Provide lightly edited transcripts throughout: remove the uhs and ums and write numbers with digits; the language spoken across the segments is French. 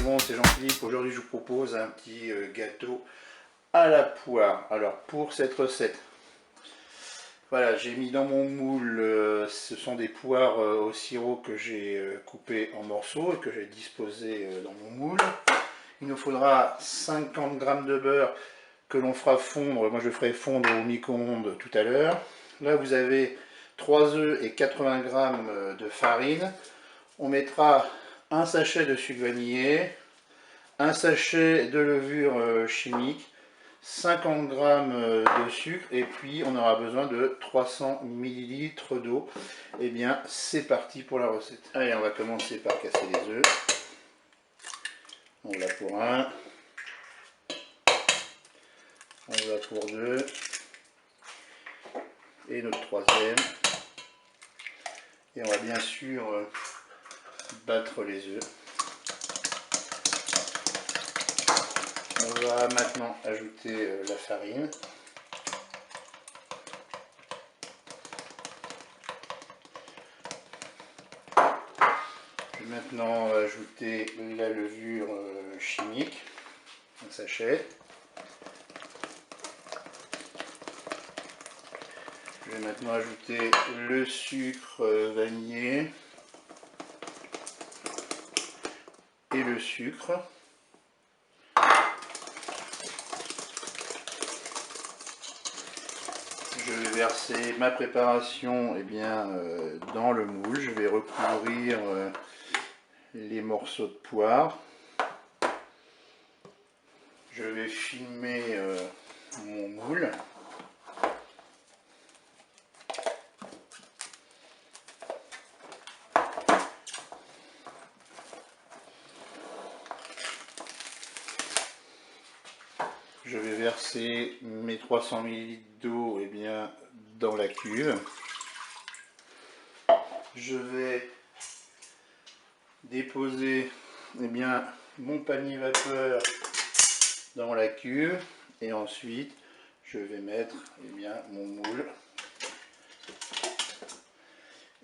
monde, c'est Jean-Philippe. Aujourd'hui, je vous propose un petit gâteau à la poire. Alors, pour cette recette, voilà, j'ai mis dans mon moule, ce sont des poires au sirop que j'ai coupées en morceaux et que j'ai disposées dans mon moule. Il nous faudra 50 g de beurre que l'on fera fondre. Moi, je ferai fondre au micro-ondes tout à l'heure. Là, vous avez 3 œufs et 80 g de farine. On mettra un sachet de sucre vanillé, un sachet de levure chimique, 50 g de sucre, et puis on aura besoin de 300 ml d'eau. Et bien, c'est parti pour la recette. Allez, on va commencer par casser les œufs. On va pour un, on va pour deux, et notre troisième. Et on va bien sûr battre les œufs. On va maintenant ajouter la farine. Je vais maintenant ajouter la levure chimique, un sachet. Je vais maintenant ajouter le sucre vanillé et le sucre. Je vais verser ma préparation dans le moule. Je vais recouvrir les morceaux de poire. Je vais filmer mon moule. Je vais verser mes 300 ml d'eau dans la cuve. Je vais déposer mon panier vapeur dans la cuve et ensuite je vais mettre mon moule.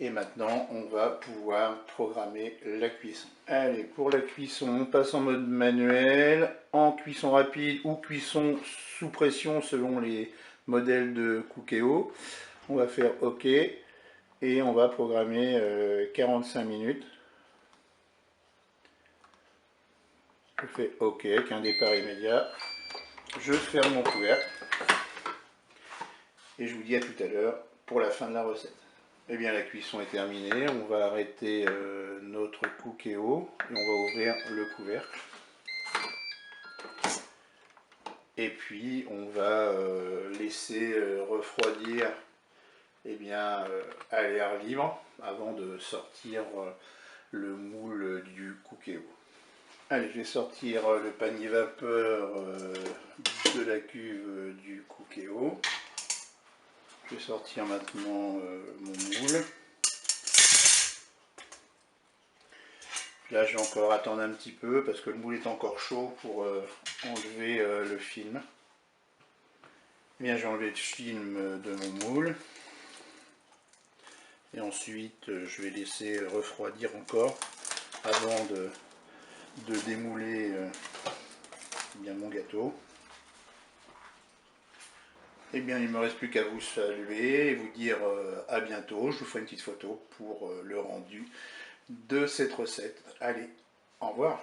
Et maintenant on va pouvoir programmer la cuisson. Allez, pour la cuisson, on passe en mode manuel, en cuisson rapide ou cuisson sous pression selon les modèles de Cookéo. On va faire OK et on va programmer 45 minutes. Je fais OK avec un départ immédiat. Je ferme mon couvercle et je vous dis à tout à l'heure pour la fin de la recette. Eh bien, la cuisson est terminée. On va arrêter notre Cookéo et on va ouvrir le couvercle. Et puis on va laisser refroidir à l'air libre avant de sortir le moule du Cookéo. Allez, je vais sortir le panier vapeur de la cuve du Cookéo. Je vais sortir maintenant mon moule. Là, je vais encore attendre un petit peu parce que le moule est encore chaud pour enlever le film. Bien, j'ai enlevé le film de mon moule. Et ensuite, je vais laisser refroidir encore avant de démouler mon gâteau. Eh bien, il ne me reste plus qu'à vous saluer et vous dire à bientôt. Je vous ferai une petite photo pour le rendu de cette recette. Allez, au revoir.